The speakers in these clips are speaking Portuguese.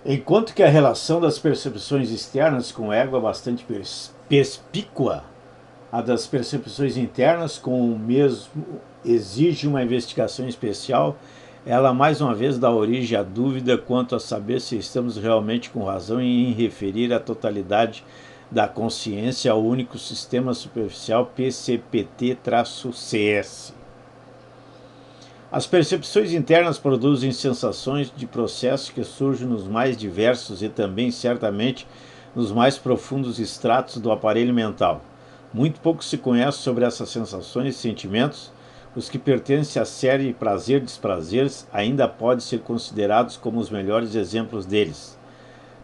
Enquanto que a relação das percepções externas com o ego é bastante perspícua, a das percepções internas com o mesmo exige uma investigação especial. Ela mais uma vez dá origem à dúvida quanto a saber se estamos realmente com razão em referir a totalidade da consciência ao único sistema superficial PCPT-CS. As percepções internas produzem sensações de processo que surgem nos mais diversos e também, certamente, nos mais profundos estratos do aparelho mental. Muito pouco se conhece sobre essas sensações e sentimentos. Os que pertencem à série prazer-desprazeres ainda podem ser considerados como os melhores exemplos deles.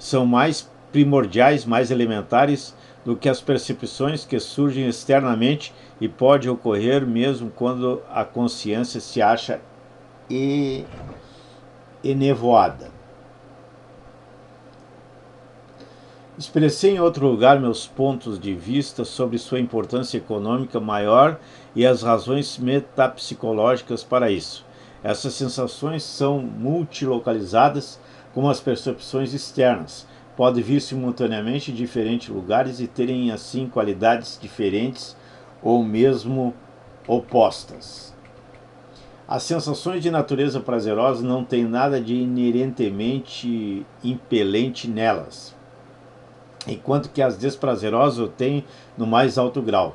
São mais primordiais, mais elementares do que as percepções que surgem externamente e pode ocorrer mesmo quando a consciência se acha enevoada. Expressei em outro lugar meus pontos de vista sobre sua importância econômica maior e as razões metapsicológicas para isso. Essas sensações são multilocalizadas como as percepções externas. Podem vir simultaneamente de diferentes lugares e terem assim qualidades diferentes ou mesmo opostas. As sensações de natureza prazerosa não têm nada de inerentemente impelente nelas, enquanto que as desprazerosas o têm no mais alto grau.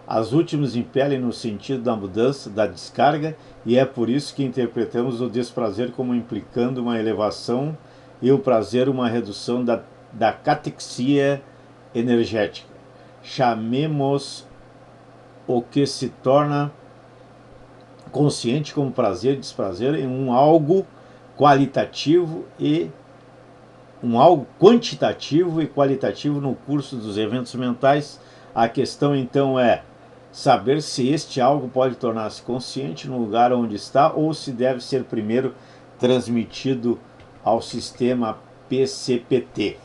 As últimas impelem no sentido da mudança, da descarga, e é por isso que interpretamos o desprazer como implicando uma elevação e o prazer uma redução da catexia energética. Chamemos o que se torna consciente como prazer e desprazer em um algo qualitativo e algo quantitativo e qualitativo no curso dos eventos mentais. A questão então é saber se este algo pode tornar-se consciente no lugar onde está ou se deve ser primeiro transmitido ao sistema PCPT.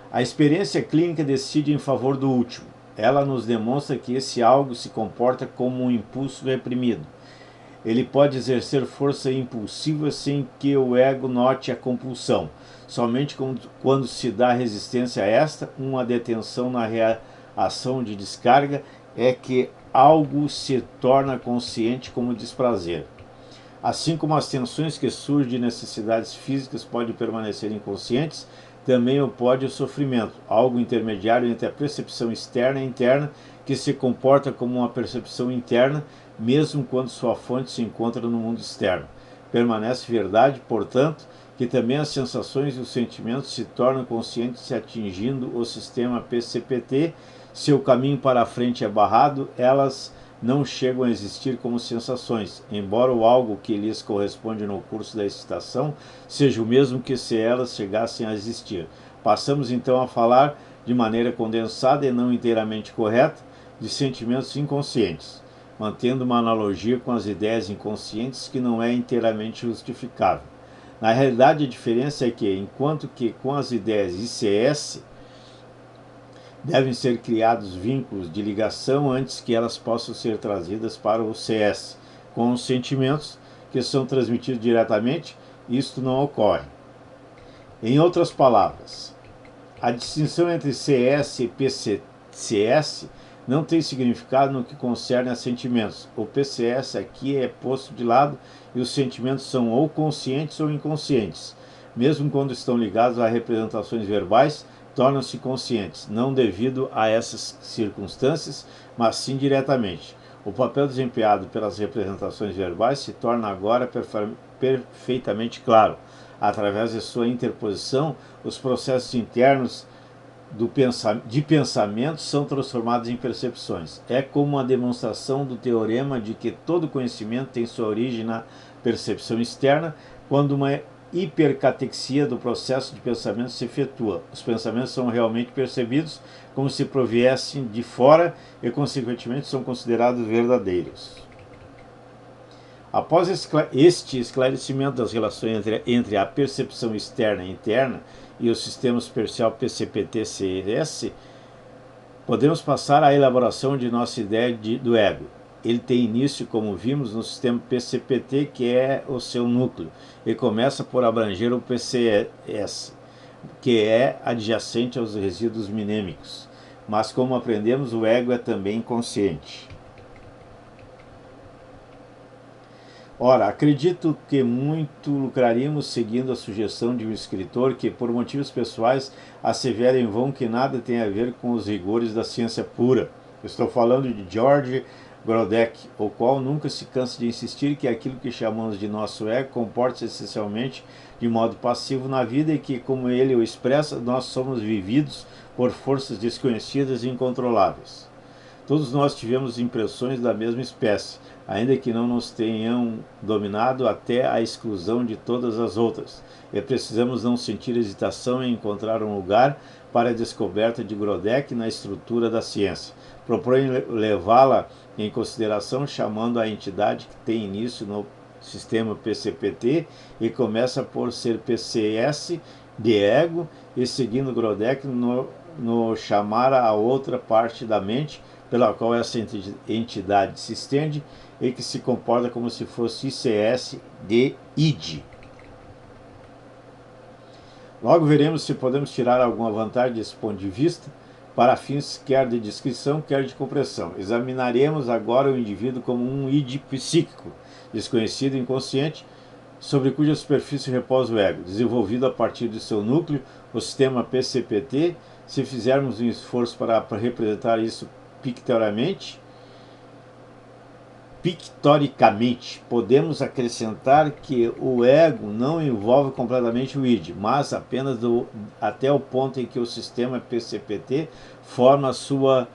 A experiência clínica decide em favor do último. Ela nos demonstra que esse algo se comporta como um impulso reprimido. Ele pode exercer força impulsiva sem que o ego note a compulsão. Somente quando se dá resistência a esta, uma detenção na reação de descarga, é que algo se torna consciente como desprazer. Assim como as tensões que surgem de necessidades físicas podem permanecer inconscientes, também o pode o sofrimento, algo intermediário entre a percepção externa e interna, que se comporta como uma percepção interna, mesmo quando sua fonte se encontra no mundo externo. Permanece verdade, portanto, que também as sensações e os sentimentos se tornam conscientes se atingindo o sistema PCPT. Se o caminho para a frente é barrado, elas não chegam a existir como sensações, embora o algo que lhes corresponde no curso da excitação seja o mesmo que se elas chegassem a existir. Passamos então a falar, de maneira condensada e não inteiramente correta, de sentimentos inconscientes, mantendo uma analogia com as ideias inconscientes que não é inteiramente justificável. Na realidade, a diferença é que, enquanto que com as ideias ICS devem ser criados vínculos de ligação antes que elas possam ser trazidas para o CS, com os sentimentos que são transmitidos diretamente, isto não ocorre. Em outras palavras, a distinção entre CS e PCS não tem significado no que concerne a sentimentos. O PCS aqui é posto de lado e os sentimentos são ou conscientes ou inconscientes. Mesmo quando estão ligados a representações verbais, tornam-se conscientes, não devido a essas circunstâncias, mas sim diretamente. O papel desempenhado pelas representações verbais se torna agora perfeitamente claro. Através de sua interposição, os processos internos de pensamento são transformados em percepções. É como uma demonstração do teorema de que todo conhecimento tem sua origem na percepção externa, quando uma hipercatexia do processo de pensamento se efetua. Os pensamentos são realmente percebidos como se proviessem de fora e, consequentemente, são considerados verdadeiros. Após este esclarecimento das relações entre a percepção externa e interna e o sistema superficial PCPT-CS, podemos passar à elaboração de nossa ideia do ego. Ele tem início, como vimos, no sistema PCPT, que é o seu núcleo, e começa por abranger o PCS. que é adjacente aos resíduos minêmicos. Mas como aprendemos, o ego é também inconsciente. Ora, acredito que muito lucraríamos seguindo a sugestão de um escritor que, por motivos pessoais, assevera em vão que nada tem a ver com os rigores da ciência pura. Estou falando de George Grodeck, o qual nunca se cansa de insistir que aquilo que chamamos de nosso ego comporta-se essencialmente de modo passivo na vida e que, como ele o expressa, nós somos vividos por forças desconhecidas e incontroláveis. Todos nós tivemos impressões da mesma espécie, ainda que não nos tenham dominado até a exclusão de todas as outras, e precisamos não sentir hesitação em encontrar um lugar para a descoberta de Grodeck na estrutura da ciência. Proponho levá-la em consideração chamando a entidade que tem início no sistema PCPT e começa por ser PCS de ego e seguindo Grodeck no chamar a outra parte da mente pela qual essa entidade se estende e que se comporta como se fosse ICS de id. Logo veremos se podemos tirar alguma vantagem desse ponto de vista para fins quer de descrição, quer de compreensão. Examinaremos agora o indivíduo como um id psíquico, desconhecido e inconsciente, sobre cuja superfície repousa o ego, desenvolvido a partir de seu núcleo, o sistema PCPT. Se fizermos um esforço para representar isso pictoricamente, podemos acrescentar que o ego não envolve completamente o id, mas apenas até o ponto em que o sistema PCPT forma a sua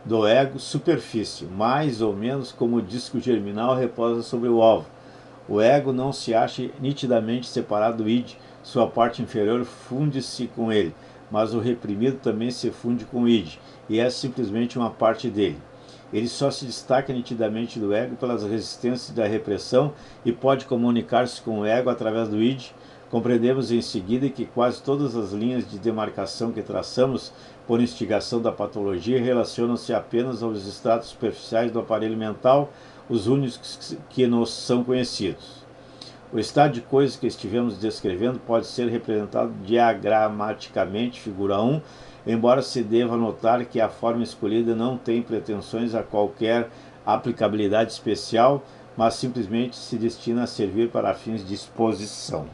do ego superfície, mais ou menos como o disco germinal repousa sobre o ovo. O ego não se acha nitidamente separado do id, sua parte inferior funde-se com ele, mas o reprimido também se funde com o id, e é simplesmente uma parte dele. Ele só se destaca nitidamente do ego pelas resistências da repressão e pode comunicar-se com o ego através do id. Compreendemos em seguida que quase todas as linhas de demarcação que traçamos por instigação da patologia relacionam-se apenas aos estratos superficiais do aparelho mental, os únicos que nos são conhecidos. O estado de coisas que estivemos descrevendo pode ser representado diagramaticamente, figura 1, embora se deva notar que a forma escolhida não tem pretensões a qualquer aplicabilidade especial, mas simplesmente se destina a servir para fins de exposição.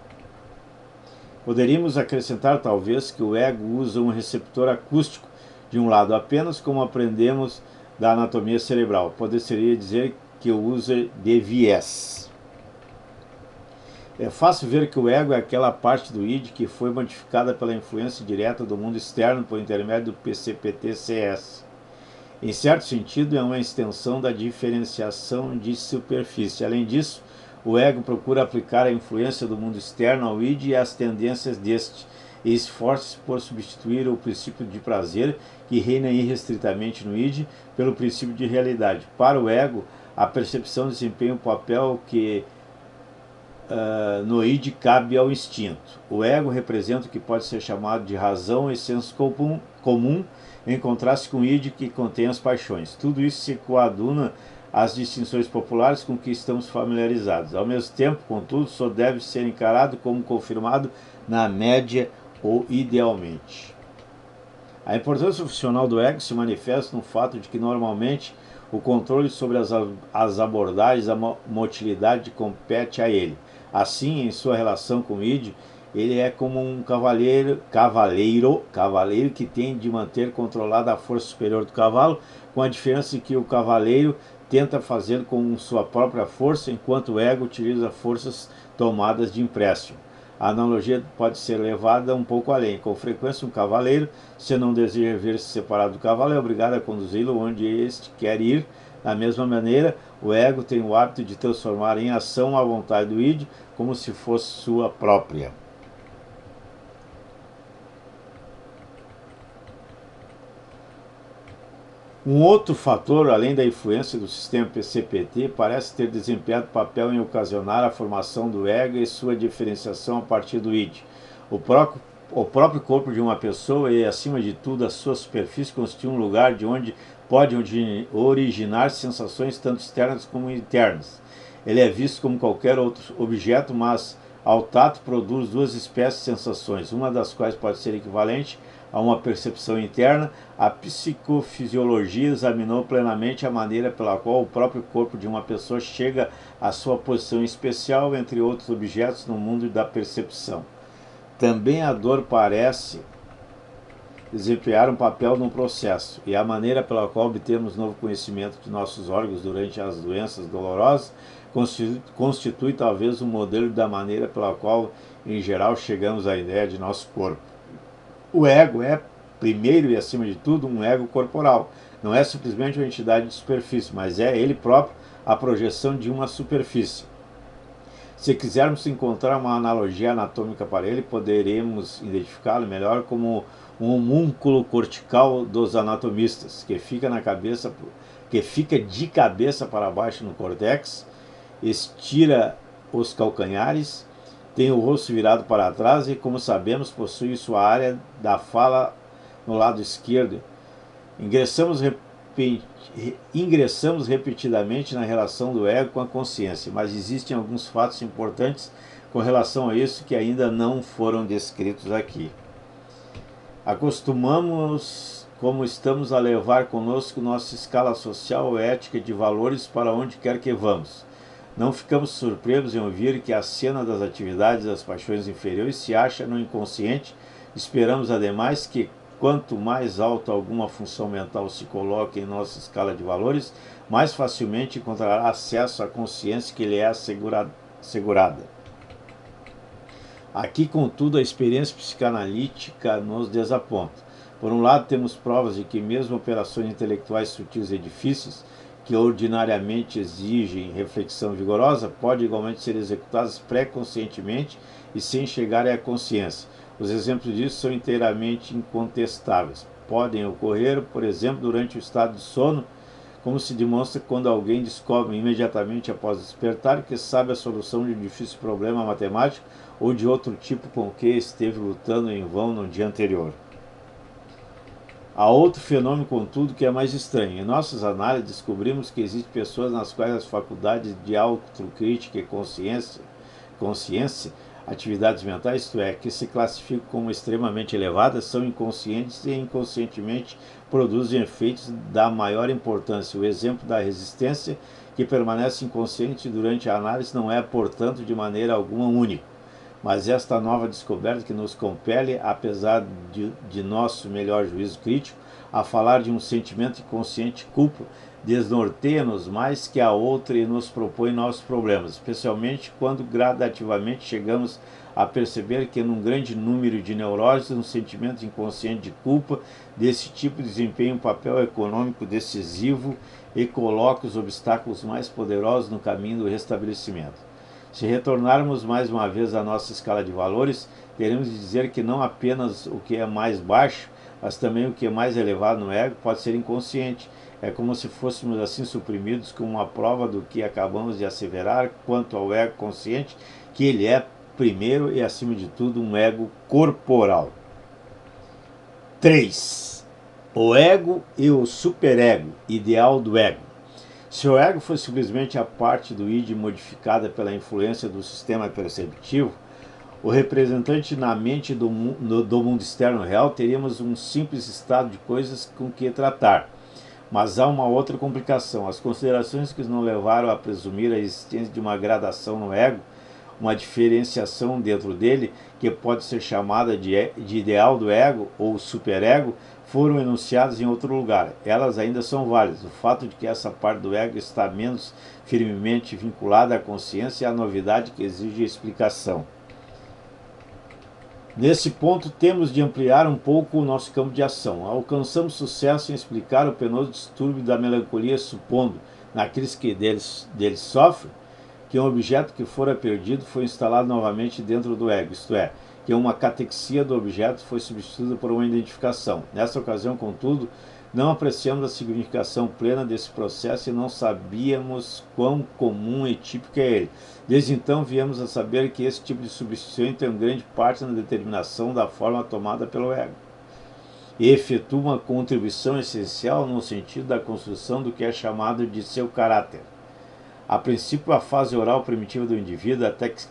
Poderíamos acrescentar, talvez, que o ego usa um receptor acústico, de um lado apenas, como aprendemos da anatomia cerebral. Poderia dizer que o usa de viés. É fácil ver que o ego é aquela parte do id que foi modificada pela influência direta do mundo externo por intermédio do PCPT-CS. Em certo sentido, é uma extensão da diferenciação de superfície. Além disso, o ego procura aplicar a influência do mundo externo ao id e às tendências deste, e esforça-se por substituir o princípio de prazer, que reina irrestritamente no id, pelo princípio de realidade. Para o ego, a percepção desempenha um papel que no id cabe ao instinto. O ego representa o que pode ser chamado de razão e senso comum, em contraste com o id que contém as paixões. Tudo isso se coaduna às distinções populares com que estamos familiarizados. Ao mesmo tempo, contudo, só deve ser encarado como confirmado na média ou idealmente. A importância funcional do ego se manifesta no fato de que, normalmente, o controle sobre as abordagens, a motilidade compete a ele. Assim, em sua relação com o id, ele é como um cavaleiro que tem de manter controlada a força superior do cavalo, com a diferença de que o cavaleiro tenta fazer com sua própria força, enquanto o ego utiliza forças tomadas de empréstimo. A analogia pode ser levada um pouco além. Com frequência, um cavaleiro, se não deseja ver-se separado do cavalo, é obrigado a conduzi-lo onde este quer ir. Da mesma maneira, o ego tem o hábito de transformar em ação a vontade do id, como se fosse sua própria. Um outro fator, além da influência do sistema PCPT, parece ter desempenhado papel em ocasionar a formação do ego e sua diferenciação a partir do id. O próprio corpo de uma pessoa e, acima de tudo, a sua superfície constitui um lugar de onde pode originar sensações tanto externas como internas. Ele é visto como qualquer outro objeto, mas Ao tato produz duas espécies de sensações, uma das quais pode ser equivalente a uma percepção interna. A psicofisiologia examinou plenamente a maneira pela qual o próprio corpo de uma pessoa chega à sua posição especial entre outros objetos no mundo da percepção. Também a dor parece desempenhar um papel no processo, e a maneira pela qual obtemos novo conhecimento de nossos órgãos durante as doenças dolorosas constitui talvez um modelo da maneira pela qual, em geral, chegamos à ideia de nosso corpo. O ego é, primeiro e acima de tudo, um ego corporal. Não é simplesmente uma entidade de superfície, mas é ele próprio a projeção de uma superfície. Se quisermos encontrar uma analogia anatômica para ele, poderemos identificá-lo melhor como um homúnculo cortical dos anatomistas, que fica de cabeça para baixo no córtex, estira os calcanhares, tem o rosto virado para trás e, como sabemos, possui sua área da fala no lado esquerdo. Ingressamos repetidamente na relação do ego com a consciência, mas existem alguns fatos importantes com relação a isso que ainda não foram descritos aqui. Acostumamos, como estamos, a levar conosco nossa escala social ou ética de valores para onde quer que vamos. Não ficamos surpresos em ouvir que a cena das atividades das paixões inferiores se acha no inconsciente. Esperamos, ademais, que quanto mais alto alguma função mental se coloque em nossa escala de valores, mais facilmente encontrará acesso à consciência que lhe é assegurada. Aqui, contudo, a experiência psicanalítica nos desaponta. Por um lado, temos provas de que mesmo operações intelectuais sutis e difíceis, que ordinariamente exigem reflexão vigorosa, podem igualmente ser executadas pré-conscientemente e sem chegarem à consciência. Os exemplos disso são inteiramente incontestáveis. Podem ocorrer, por exemplo, durante o estado de sono, como se demonstra quando alguém descobre imediatamente após despertar que sabe a solução de um difícil problema matemático ou de outro tipo com que esteve lutando em vão no dia anterior. Há outro fenômeno, contudo, que é mais estranho. Em nossas análises, descobrimos que existem pessoas nas quais as faculdades de autocrítica e consciência, atividades mentais, isto é, que se classificam como extremamente elevadas, são inconscientes e inconscientemente produzem efeitos da maior importância. O exemplo da resistência, que permanece inconsciente durante a análise, não é, portanto, de maneira alguma único. Mas esta nova descoberta que nos compele, apesar de nosso melhor juízo crítico, a falar de um sentimento inconsciente culpa, desnorteia-nos mais que a outra e nos propõe novos problemas, especialmente quando gradativamente chegamos a perceber que num grande número de neuroses um sentimento inconsciente de culpa desse tipo desempenha um papel econômico decisivo e coloca os obstáculos mais poderosos no caminho do restabelecimento. Se retornarmos mais uma vez à nossa escala de valores, teremos de dizer que não apenas o que é mais baixo, mas também o que é mais elevado no ego pode ser inconsciente. É como se fôssemos assim suprimidos com uma prova do que acabamos de asseverar quanto ao ego consciente, que ele é, primeiro e acima de tudo, um ego corporal. 3. O ego e o superego, ideal do ego. Se o ego fosse simplesmente a parte do id modificada pela influência do sistema perceptivo, o representante na mente do mundo externo real, teríamos um simples estado de coisas com que tratar. Mas há uma outra complicação. As considerações que nos levaram a presumir a existência de uma gradação no ego, uma diferenciação dentro dele, que pode ser chamada de ideal do ego ou superego, foram enunciadas em outro lugar. Elas ainda são válidas. O fato de que essa parte do ego está menos firmemente vinculada à consciência é a novidade que exige explicação. Nesse ponto, temos de ampliar um pouco o nosso campo de ação. Alcançamos sucesso em explicar o penoso distúrbio da melancolia, supondo, naqueles que deles sofrem, que um objeto que fora perdido foi instalado novamente dentro do ego, isto é, que uma catexia do objeto foi substituída por uma identificação. Nessa ocasião, contudo, não apreciamos a significação plena desse processo e não sabíamos quão comum e típico é ele. Desde então, viemos a saber que esse tipo de substituição tem grande parte na determinação da forma tomada pelo ego e efetua uma contribuição essencial no sentido da construção do que é chamado de seu caráter. A princípio, a fase oral primitiva do indivíduo,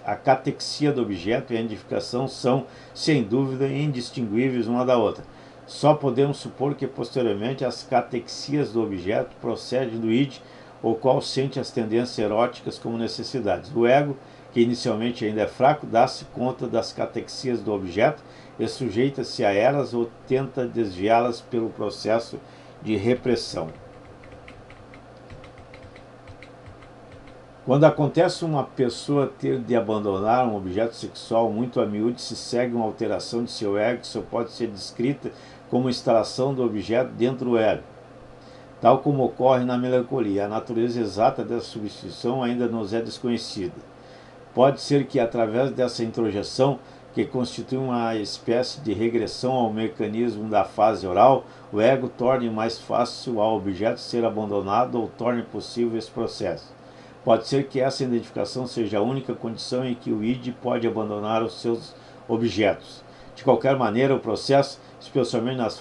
a catexia do objeto e a identificação são, sem dúvida, indistinguíveis uma da outra. Só podemos supor que, posteriormente, as catexias do objeto procedem do id, o qual sente as tendências eróticas como necessidades. O ego, que inicialmente ainda é fraco, dá-se conta das catexias do objeto e sujeita-se a elas ou tenta desviá-las pelo processo de repressão. Quando acontece uma pessoa ter de abandonar um objeto sexual muito a miúde, se segue uma alteração de seu ego que só pode ser descrita como instalação do objeto dentro do ego. Tal como ocorre na melancolia, a natureza exata dessa substituição ainda nos é desconhecida. Pode ser que, através dessa introjeção, que constitui uma espécie de regressão ao mecanismo da fase oral, o ego torne mais fácil ao objeto ser abandonado ou torne possível esse processo. Pode ser que essa identificação seja a única condição em que o id pode abandonar os seus objetos. De qualquer maneira, o processo, especialmente nas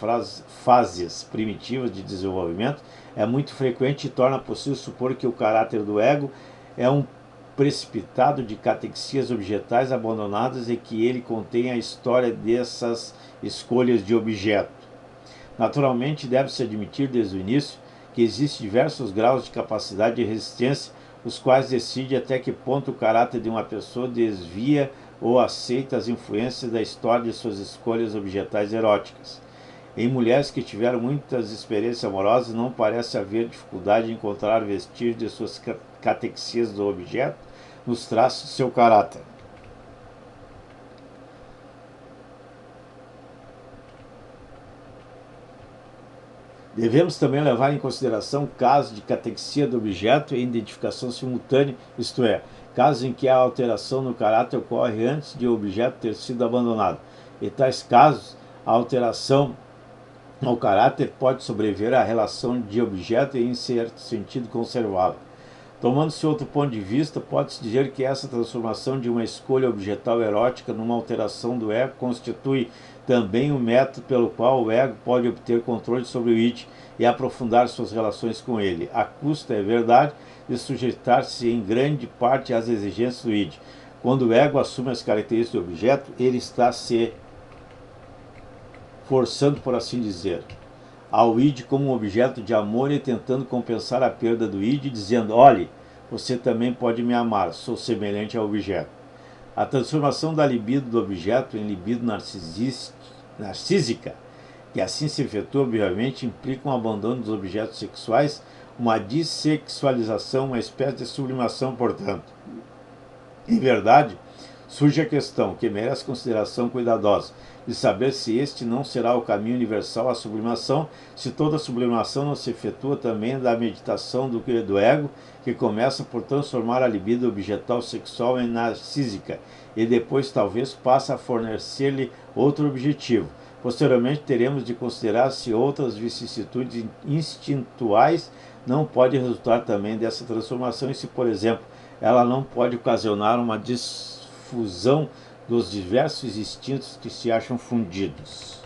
fases primitivas de desenvolvimento, é muito frequente e torna possível supor que o caráter do ego é um precipitado de catexias objetais abandonadas e que ele contém a história dessas escolhas de objeto. Naturalmente, deve-se admitir desde o início que existem diversos graus de capacidade de resistência, os quais decidem até que ponto o caráter de uma pessoa desvia ou aceita as influências da história de suas escolhas objetais eróticas. Em mulheres que tiveram muitas experiências amorosas, não parece haver dificuldade em encontrar vestígios de suas catexias do objeto nos traços de seu caráter. Devemos também levar em consideração casos de catexia do objeto e identificação simultânea, isto é, casos em que a alteração no caráter ocorre antes de o objeto ter sido abandonado. Em tais casos, a alteração no caráter pode sobreviver à relação de objeto e, em certo sentido, conservá-la. Tomando-se outro ponto de vista, pode-se dizer que essa transformação de uma escolha objetal erótica numa alteração do ego constitui também um método pelo qual o ego pode obter controle sobre o id e aprofundar suas relações com ele, à custa, é verdade, de sujeitar-se em grande parte às exigências do id. Quando o ego assume as características do objeto, ele está se forçando, por assim dizer, ao id como um objeto de amor e tentando compensar a perda do id, dizendo: olhe, você também pode me amar, sou semelhante ao objeto. A transformação da libido do objeto em libido narcísica, que assim se efetua, obviamente, implica um abandono dos objetos sexuais, uma dissexualização, uma espécie de sublimação, portanto. Em verdade, surge a questão, que merece consideração cuidadosa, de saber se este não será o caminho universal à sublimação, se toda sublimação não se efetua também da meditação do ego, que começa por transformar a libido objetal sexual em narcísica, e depois talvez passa a fornecer-lhe outro objetivo. Posteriormente teremos de considerar se outras vicissitudes instintuais não podem resultar também dessa transformação e se, por exemplo, ela não pode ocasionar uma difusão dos diversos instintos que se acham fundidos.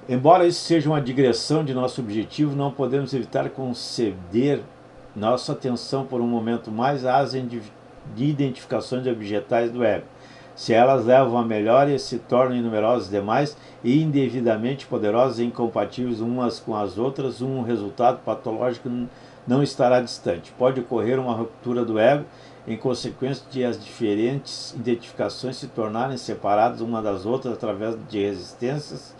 Embora isso seja uma digressão de nosso objetivo, não podemos evitar conceder nossa atenção por um momento mais às identificações objetais do ego. Se elas levam a melhora e se tornam numerosas demais e indevidamente poderosas e incompatíveis umas com as outras, um resultado patológico não estará distante. Pode ocorrer uma ruptura do ego em consequência de as diferentes identificações se tornarem separadas uma das outras através de resistências.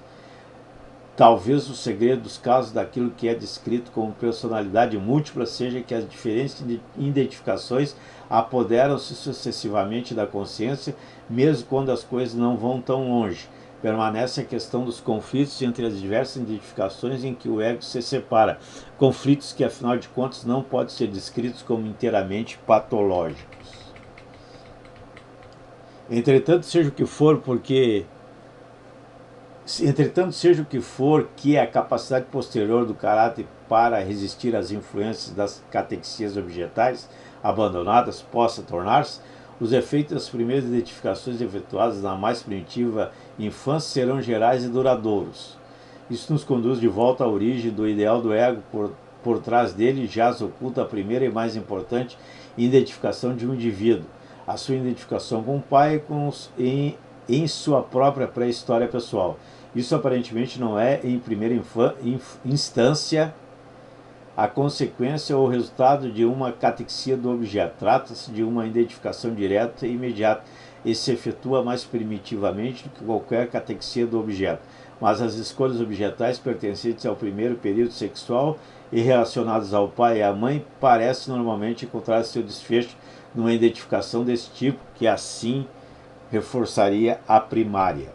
Talvez o segredo dos casos daquilo que é descrito como personalidade múltipla seja que as diferentes identificações apoderam-se sucessivamente da consciência, mesmo quando as coisas não vão tão longe. Permanece a questão dos conflitos entre as diversas identificações em que o ego se separa, conflitos que, afinal de contas, não podem ser descritos como inteiramente patológicos. Entretanto, seja o que for que a capacidade posterior do caráter para resistir às influências das catexias objetais abandonadas possa tornar-se, os efeitos das primeiras identificações efetuadas na mais primitiva infância serão gerais e duradouros. Isso nos conduz de volta à origem do ideal do ego, por por trás dele jaz oculta a primeira e mais importante identificação de um indivíduo, a sua identificação com o pai em sua própria pré-história pessoal. Isso aparentemente não é, em primeira instância, a consequência ou resultado de uma catexia do objeto. Trata-se de uma identificação direta e imediata e se efetua mais primitivamente do que qualquer catexia do objeto. Mas as escolhas objetais pertencentes ao primeiro período sexual e relacionadas ao pai e à mãe parecem normalmente encontrar seu desfecho numa identificação desse tipo, que assim reforçaria a primária.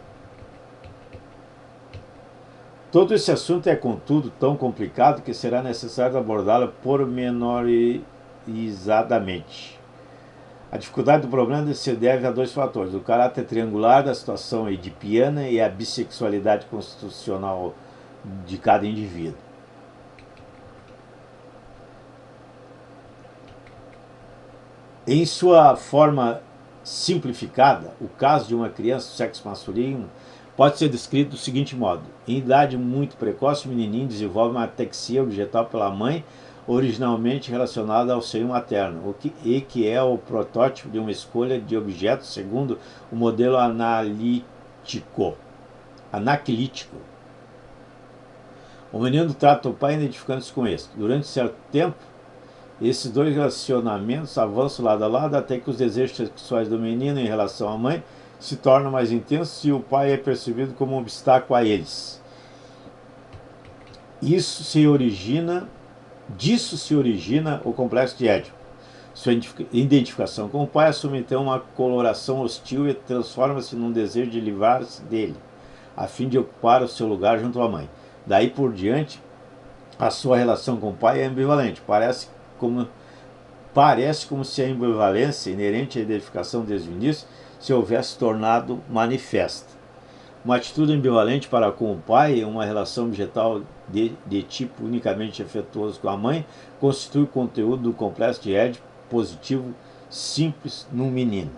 Todo esse assunto é, contudo, tão complicado que será necessário abordá-lo pormenorizadamente. A dificuldade do problema se deve a dois fatores: o caráter triangular da situação edipiana e a bissexualidade constitucional de cada indivíduo. Em sua forma simplificada, o caso de uma criança do sexo masculino pode ser descrito do seguinte modo: em idade muito precoce, o menininho desenvolve uma atexia objetal pela mãe, originalmente relacionada ao seio materno, que é o protótipo de uma escolha de objetos segundo o modelo anaclítico. O menino trata o pai identificando-se com este. Durante certo tempo, esses dois relacionamentos avançam lado a lado até que os desejos sexuais do menino em relação à mãe se tornam mais intensos e o pai é percebido como um obstáculo a eles. Disso se origina o complexo de Édipo. Sua identificação com o pai assume então uma coloração hostil e transforma-se num desejo de livrar-se dele, a fim de ocupar o seu lugar junto à mãe. Daí por diante, a sua relação com o pai é ambivalente. Parece como se a ambivalência inerente à identificação desde o início se houvesse tornado manifesta. Uma atitude ambivalente para com o pai, uma relação objetal de tipo unicamente afetuoso com a mãe, constitui o conteúdo do complexo de Édipo positivo simples num menino.